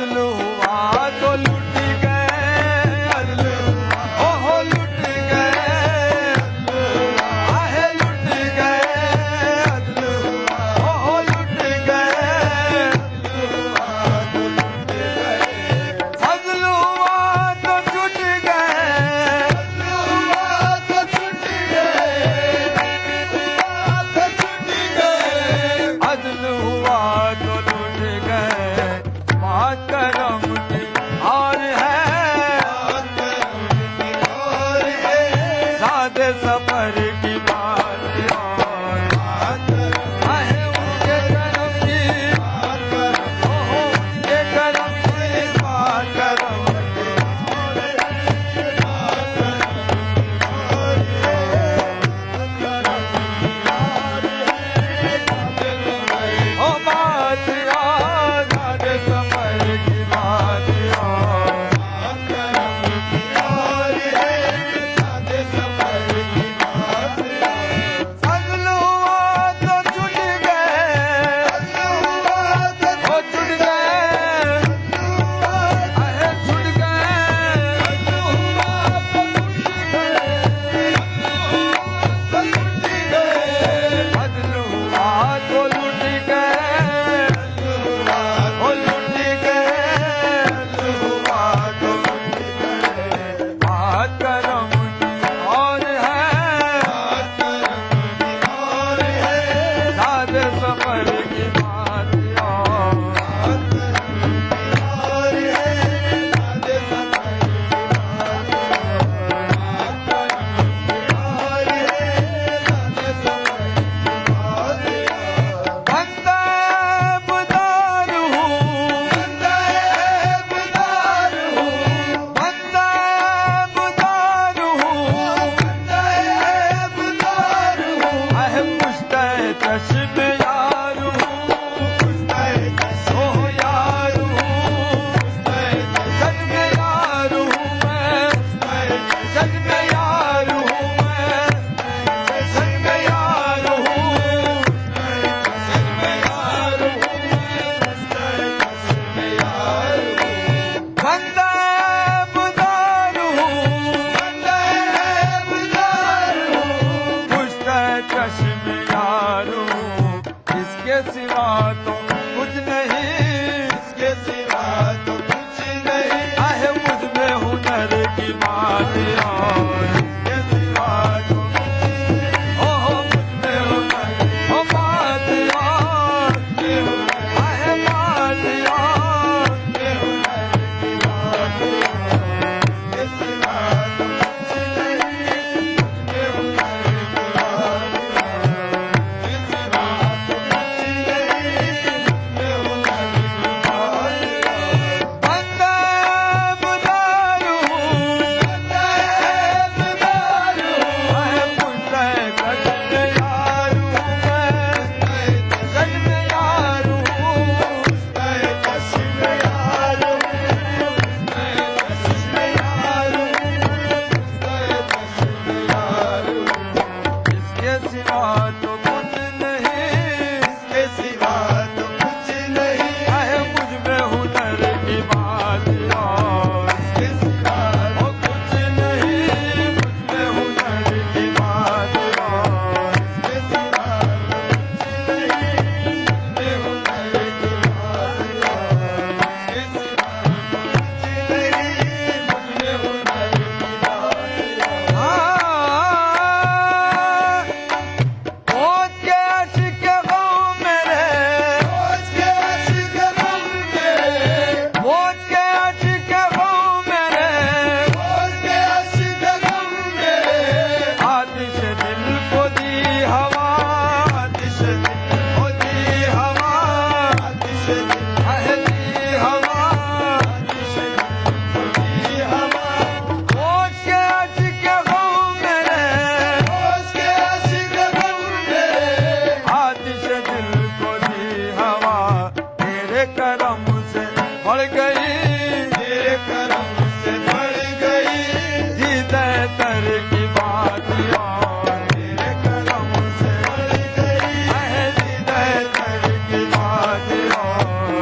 عدل ہوا تو لٹ گئے، عدل ہوا لٹ گئے، آہے لٹ گئے، عدل ہوا لٹ گئے، عدل ہوا تو ٹوٹ گئے، عدل ہوا تو لٹ گئے، بات کرم کی اور ہے، سادے سفر کی بات اور ہے، ان کے کرم کی، ان کے کرم کی بات کرم او بات اور سادے سفر کی بات اور عدل ہوا تو چھٹ گئے، وہ چھٹ گئے، اے چھٹ گئے، عدل ہوا تو لٹ گئے، وہ لٹ گئے، عدل ہوا تو لٹ گئے، بات کرم کی اور ہے، سادے سفر کی بات اور بندہ بدار ہوں، بندہ بدار ہوں، بندہ بدار ہوں، اے پشتہ چشم یار ہوں، او یار ہوں، سج میں یار ہوں میں، سج میں یار ہوں میں، سج میں یار ہوں، بندہ بدار ہوں، پشتہ چشم یار ہوں، اس کے سوا تو کچھ نہیں، آہ مجھ میں ہنر کی بات اور اس کے سوا تو مجھ میں ہنر او بات اور آہ بات اور بندہ بدار ہوں، آہ پشتہ چشم یار ہوں میں، سج میں یار ہوں، اس کے سوا تو کچھ نہیں، آہ مجھ میں ہنر کی بات اور او کچھ نہیں، مجھ میں ہنر کی بات اور موت کے عشق غم میرے، موت کے عشق غم میرے، آتش دل کو دی ہوا، آتش دل کو دی ہوا، دی ہوا، موت کے عشق غم میرے، آتش دل کو دی ہوا، تیرے کرم سے بڑھ گئی، جیتے تر کی بات اور تیرے کرم سے اے جیتے تر کی بات اور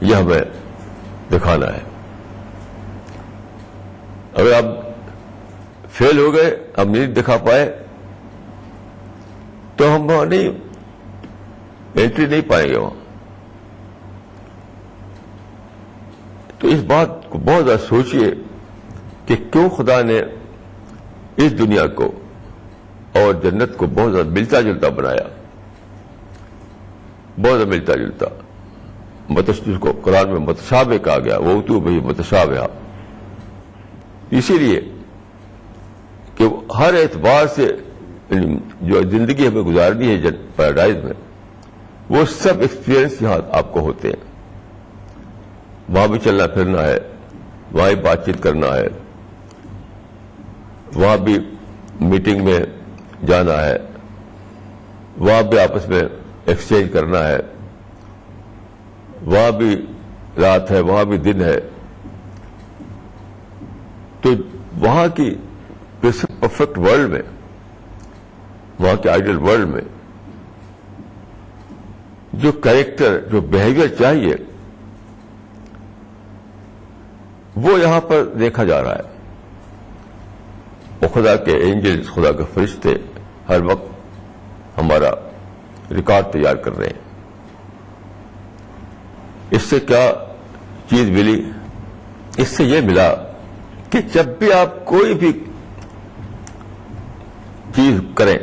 یہ ہمیں دکھانا ہے. اگر آپ فیل ہو گئے, ہم نہیں دکھا پائے, تو ہم وہاں نہیں انٹری نہیں پائیں گے وہاں. تو اس بات کو بہت زیادہ سوچیے کہ کیوں خدا نے اس دنیا کو اور جنت کو بہت زیادہ ملتا جلتا بنایا, بہت زیادہ ملتا جلتا. جس کو قرآن میں متشابہ کہا گیا, وہ تو بھائی متشابہ, اسی لیے کہ ہر اعتبار سے جو زندگی ہمیں گزارنی ہے پیراڈائز میں, وہ سب ایکسپیرئنس یہاں آپ کو ہوتے ہیں. وہاں بھی چلنا پھرنا ہے, وہاں بھی بات چیت کرنا ہے, وہاں بھی میٹنگ میں جانا ہے, وہاں بھی آپس میں ایکسچینج کرنا ہے, وہاں بھی رات ہے, وہاں بھی دن ہے. تو وہاں کی پرفیکٹ ورلڈ میں, وہاں کے آئیڈیل ورلڈ میں جو کریکٹر, جو بہیویئر چاہیے, وہ یہاں پر دیکھا جا رہا ہے. وہ خدا کے اینجلز, خدا کے فرشتے ہر وقت ہمارا ریکارڈ تیار کر رہے ہیں. اس سے کیا چیز ملی؟ اس سے یہ ملا کہ جب بھی آپ کوئی بھی چیز کریں,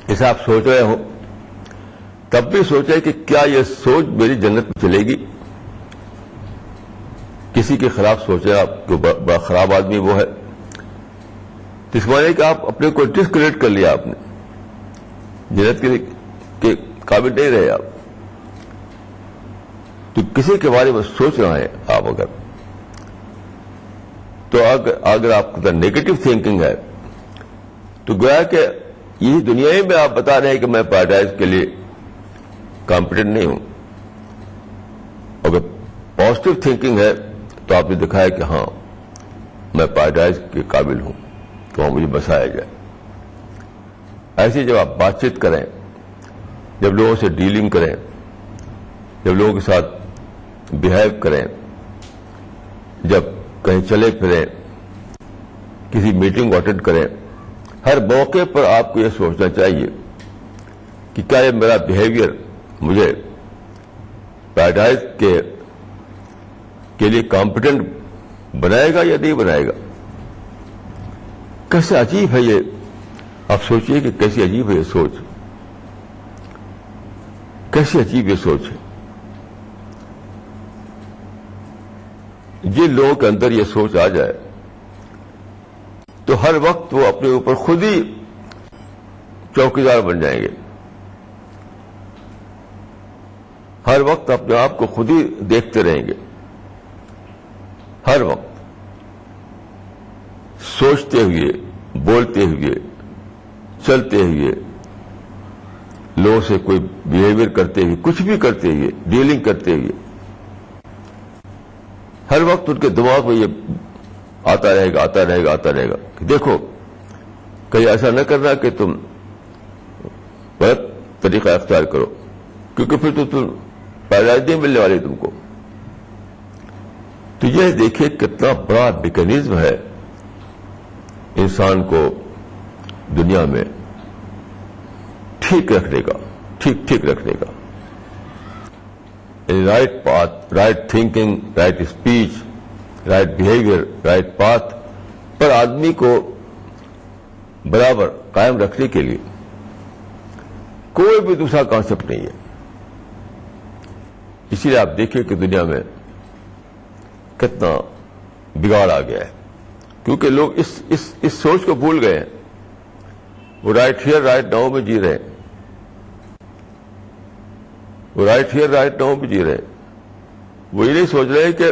جیسے آپ سوچ رہے ہو, تب بھی سوچیں کہ کیا یہ سوچ میری جنت میں چلے گی. کسی کے خلاف سوچیں آپ کہ بڑا خراب آدمی وہ ہے, اس معنی کہ آپ اپنے کو ڈسکریڈٹ کر لیا, آپ نے جنت کے قابل نہیں رہے آپ. تو کسی کے بارے میں سوچ رہے ہیں آپ اگر, تو اگر آپ کا نیگیٹو تھنکنگ ہے, تو گویا کہ یہی دنیا میں آپ بتا رہے ہیں کہ میں پیراڈائز کے لیے کمپیٹنٹ نہیں ہوں. اگر پازیٹو تھنکنگ ہے تو آپ نے دکھایا کہ ہاں میں پیراڈائز کے قابل ہوں, تو وہاں مجھے بسایا جائے. ایسے جب آپ بات چیت کریں, جب لوگوں سے ڈیلنگ کریں, جب لوگوں کے ساتھ بہیو کریں, جب کہیں چلے پھریں, کسی میٹنگ کو اٹینڈ کریں, ہر موقع پر آپ کو یہ سوچنا چاہیے کہ کیا یہ میرا بہیویئر مجھے پیراڈائز کے لیے کمپیٹنٹ بنائے گا یا نہیں بنائے گا. کیسے عجیب ہے یہ, آپ سوچئے کہ کیسی عجیب ہے یہ سوچ, کیسی عجیب یہ سوچ ہے. جن لوگوں کے اندر یہ سوچ آ جائے تو ہر وقت وہ اپنے اوپر خود ہی چوکیدار بن جائیں گے, ہر وقت اپنے آپ کو خود ہی دیکھتے رہیں گے, ہر وقت سوچتے ہوئے, بولتے ہوئے, چلتے ہوئے, لوگوں سے کوئی بہیویئر کرتے ہوئے, کچھ بھی کرتے ہوئے, ڈیلنگ کرتے ہوئے, ہر وقت ان کے دماغ میں یہ آتا رہے گا, آتا رہے گا, آتا رہے گا کہ دیکھو کہیں ایسا نہ کرنا کہ تم غلط طریقہ اختیار کرو, کیونکہ پھر تو تم پیراڈائز نہیں ملنے والی تم کو. تو یہ دیکھیے کتنا بڑا میکینزم ہے انسان کو دنیا میں ٹھیک رکھنے کا, ٹھیک رکھنے کا. Right path, right thinking, right speech, right behaviour, right path پر آدمی کو برابر قائم رکھنے کے لیے کوئی بھی دوسرا کانسیپٹ نہیں ہے. اسی لیے آپ دیکھیں کہ دنیا میں کتنا بگاڑ آ گیا ہے, کیونکہ لوگ اس سوچ کو بھول گئے ہیں. وہ رائٹ ہیئر رائٹ ناؤ میں جی رہے ہیں, وہ رائٹ ہیئر رائٹ ناؤ میں جی رہے ہیں. وہ یہ نہیں سوچ رہے کہ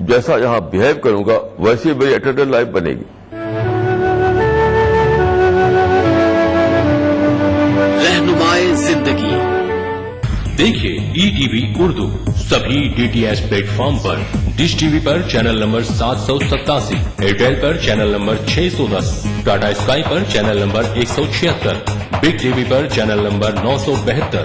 جیسا یہاں بہیو کروں گا ویسی میری اٹرنل لائف بنے گی. رہنمائے زندگی دیکھیے ای ٹی وی اردو سبھی D T H platform پر. ڈش ٹی وی پر چینل نمبر 787, ایئرٹیل پر چینل نمبر 610, ٹاٹا اسکائی پر channel number 176, Big T V پر چینل نمبر 972,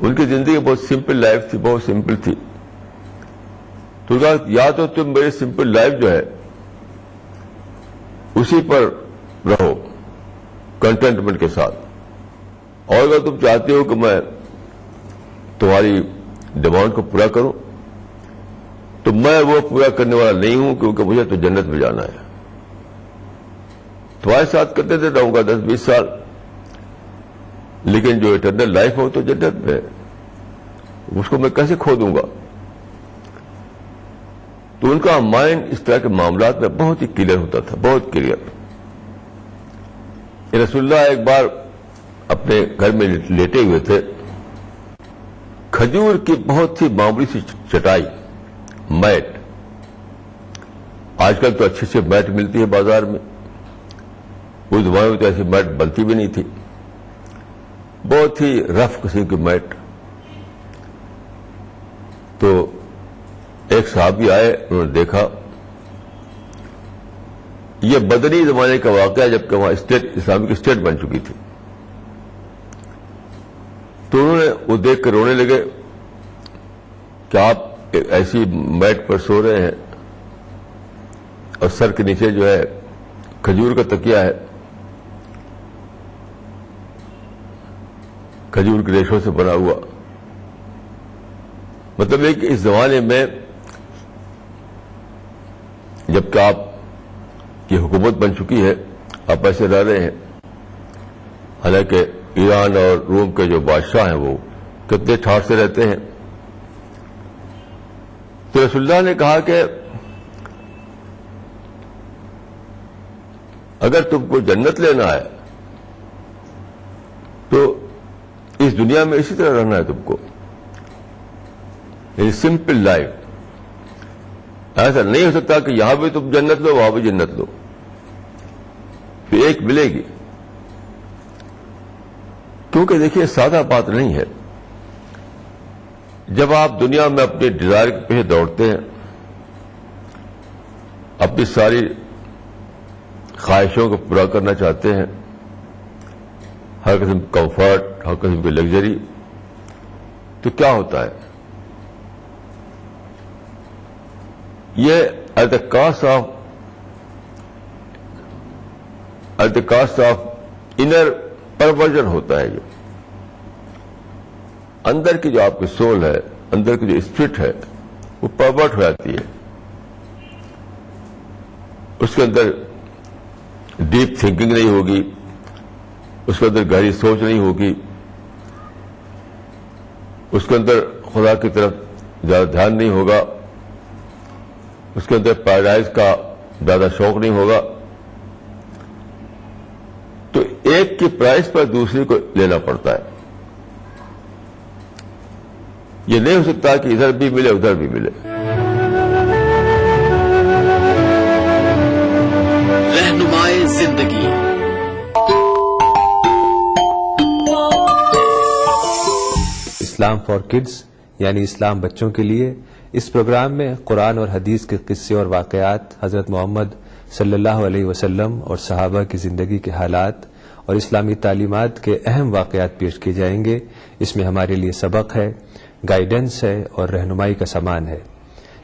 ان کی زندگی بہت سمپل لائف تھی, بہت سمپل تھی. تو کہا یا تو تم میری سمپل لائف جو ہے اسی پر رہو کنٹینٹمنٹ کے ساتھ, اور اگر تم چاہتے ہو کہ میں تمہاری ڈیمانڈ کو پورا کروں تو میں وہ پورا کرنے والا نہیں ہوں, کیونکہ مجھے تو جنت میں جانا ہے. تمہارے ساتھ کرتے رہوں گا 10-20 سال, لیکن جو اٹرنل لائف ہو تو جنت میں, اس کو میں کیسے کھو دوں گا. تو ان کا مائنڈ اس طرح کے معاملات میں بہت ہی کلیئر ہوتا تھا, بہت کلیئر. رسول اللہ ایک بار اپنے گھر میں لیٹے ہوئے تھے, کھجور کی بہت ہی معمولی سی چٹائی, میٹ. آج کل تو اچھی سی میٹ ملتی ہے بازار میں, اس زمانے میں تو ایسی میٹ بنتی بھی نہیں تھی, بہت ہی رف قسم کی میٹ. تو ایک صحابی آئے, انہوں نے دیکھا. یہ بدنی زمانے کا واقعہ جبکہ وہاں اسلامک اسٹیٹ بن چکی تھی. تو انہوں نے وہ دیکھ کر رونے لگے کہ آپ ایسی میٹ پر سو رہے ہیں اور سر کے نیچے جو ہے کھجور کا تکیہ ہے, کھجور کے ریشوں سے بنا ہوا. مطلب یہ کہ اس زمانے میں جبکہ آپ کی حکومت بن چکی ہے, آپ ایسے رہ رہے ہیں, حالانکہ ایران اور روم کے جو بادشاہ ہیں وہ کتنے ٹھاٹ سے رہتے ہیں. تو رسول اللہ نے کہا کہ اگر تم کو جنت لینا ہے تو اس دنیا میں اسی طرح رہنا ہے تم کو, سمپل لائف. ایسا نہیں ہو سکتا کہ یہاں بھی تم جنت لو وہاں بھی جنت لو, پھر ایک ملے گی. کیونکہ دیکھیے سادہ بات نہیں ہے. جب آپ دنیا میں اپنے ڈیزائر کے پیچھے دوڑتے ہیں, اپنی ساری خواہشوں کو پورا کرنا چاہتے ہیں, ہر قسم کا کمفرٹ, ہر قسم کی لگژری, تو کیا ہوتا ہے؟ یہ at the cost of inner perversion ہوتا ہے. یہ اندر کی جو آپ کی سول ہے, اندر کی جو اسپرٹ ہے, وہ پرورٹ ہو جاتی ہے. اس کے اندر ڈیپ تھنکنگ نہیں ہوگی, اس کے اندر گہری سوچ نہیں ہوگی, اس کے اندر خدا کی طرف زیادہ دھیان نہیں ہوگا, اس کے اندر پیراڈائز کا زیادہ شوق نہیں ہوگا. تو ایک کی پرائز پر دوسری کو لینا پڑتا ہے. یہ نہیں ہو سکتا کہ ادھر بھی ملے ادھر بھی ملے. رہنمائے زندگی. اسلام فار کڈز یعنی اسلام بچوں کے لیے. اس پروگرام میں قرآن اور حدیث کے قصے اور واقعات, حضرت محمد صلی اللہ علیہ وسلم اور صحابہ کی زندگی کے حالات اور اسلامی تعلیمات کے اہم واقعات پیش کیے جائیں گے. اس میں ہمارے لیے سبق ہے, گائیڈنس ہے اور رہنمائی کا سامان ہے.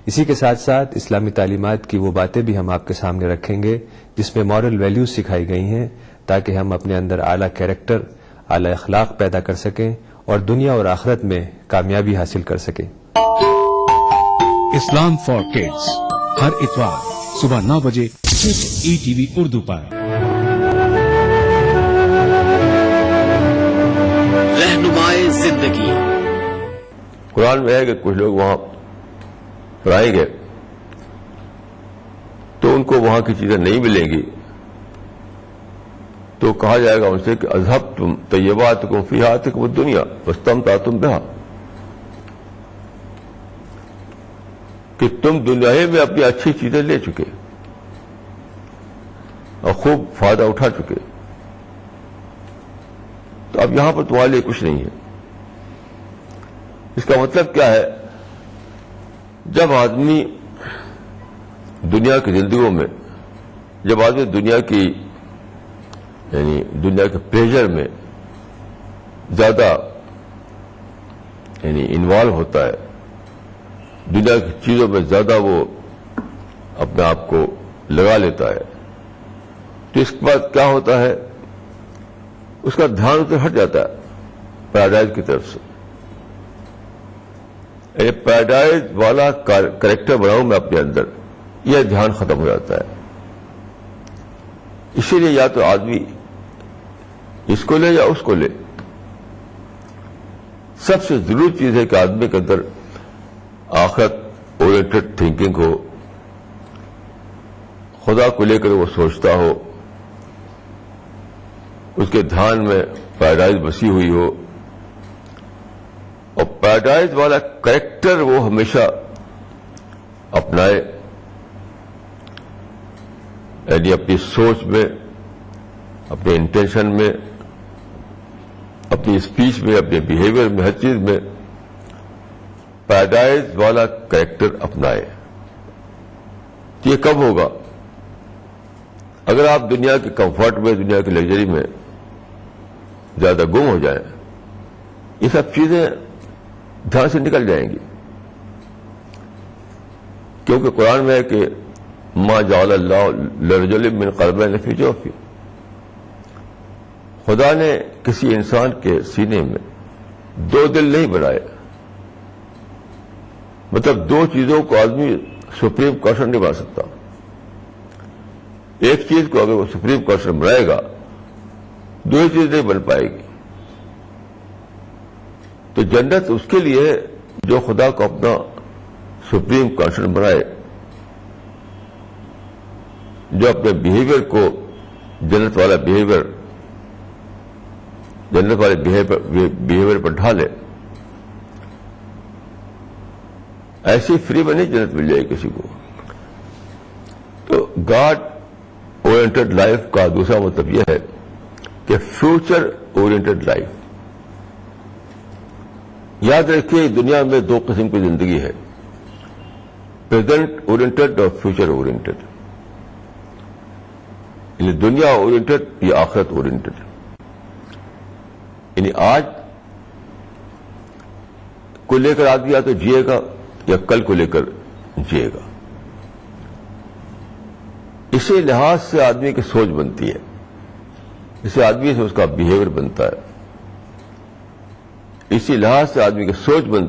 اسی کے ساتھ ساتھ اسلامی تعلیمات کی وہ باتیں بھی ہم آپ کے سامنے رکھیں گے جس میں مورل ویلیوز سکھائی گئی ہیں, تاکہ ہم اپنے اندر اعلیٰ کیریکٹر, اعلیٰ اخلاق پیدا کر سکیں اور دنیا اور آخرت میں کامیابی حاصل کر سکیں. اسلام فار کڈز ہر اتوار صبح 9 بجے صرف ETV اردو پر. رہنمائے زندگی. قرآن میں ہے کہ کچھ لوگ وہاں پڑھائیں گے تو ان کو وہاں کی چیزیں نہیں ملیں گی, تو کہا جائے گا ان سے کہ اذہبتم طیباتکم فی حیاتکم الدنیا واستمتعتم بہا, کہ تم دنیا ہی میں اپنی اچھی چیزیں لے چکے اور خوب فائدہ اٹھا چکے, تو اب یہاں پر تمہارے لیے کچھ نہیں ہے. اس کا مطلب کیا ہے؟ جب آدمی دنیا کی زندگیوں میں, جب آدمی دنیا کی یعنی دنیا کے پلیزر میں زیادہ یعنی انوالو ہوتا ہے، دنیا کی چیزوں میں زیادہ وہ اپنے آپ کو لگا لیتا ہے، تو اس کے بعد کیا ہوتا ہے، اس کا دھیان ادھر ہٹ جاتا ہے پیراڈائز کی طرف سے. یعنی پیراڈائز والا کریکٹر بناؤں میں اپنے اندر، یہ دھیان ختم ہو جاتا ہے. اسی لیے یا تو آدمی اس کو لے یا اس کو لے. سب سے ضروری چیز ہے کہ آدمی کے اندر آخرت اورینٹڈ تھنکنگ ہو، خدا کو لے کر وہ سوچتا ہو، اس کے دھیان میں پیراڈائز بسی ہوئی ہو، اور پیراڈائز والا کریکٹر وہ ہمیشہ اپنائے. یعنی اپنی سوچ میں، اپنے انٹینشن میں، اپنی اسپیچ میں، اپنے بیہیویئر میں، ہر چیز میں پیراڈائز والا کریکٹر اپنائے. یہ کب ہوگا؟ اگر آپ دنیا کے کمفرٹ میں، دنیا کی لگژری میں زیادہ گم ہو جائیں، یہ سب چیزیں دھیان سے نکل جائیں گی. کیونکہ قرآن میں ہے کہ ما جعل اللہ لرجل من قلبین فی جوفہ، خدا نے کسی انسان کے سینے میں دو دل نہیں بنائے. مطلب دو چیزوں کو آدمی سپریم کانشن نہیں بنا سکتا. ایک چیز کو اگر وہ سپریم کانشن بنائے گا، دوسری چیز نہیں بن پائے گی. تو جنت اس کے لیے جو خدا کو اپنا سپریم کانشن بنائے، جو اپنے بیہیویئر کو جنت والے بیہیویئر پر ڈھالے. ایسی فری میں نہیں جنت مل جائے کسی کو. تو گاڈ اورینٹڈ لائف کا دوسرا مطلب یہ ہے کہ فیوچر اورینٹڈ لائف. یاد رکھیے دنیا میں دو قسم کی زندگی ہے، پریزنٹ اورینٹڈ اور فیوچر اورینٹڈ. یعنی دنیا اورینٹڈ یا آخرت اورینٹڈ. یعنی آج کو لے کر آدمی یا تو جیے گا یا کل کو لے کر جیے گا. اسی لحاظ سے آدمی کی سوچ بنتی ہے، اسی آدمی سے اس کا بیہیویئر بنتا ہے، اسی لحاظ سے آدمی کی سوچ بنتی ہے.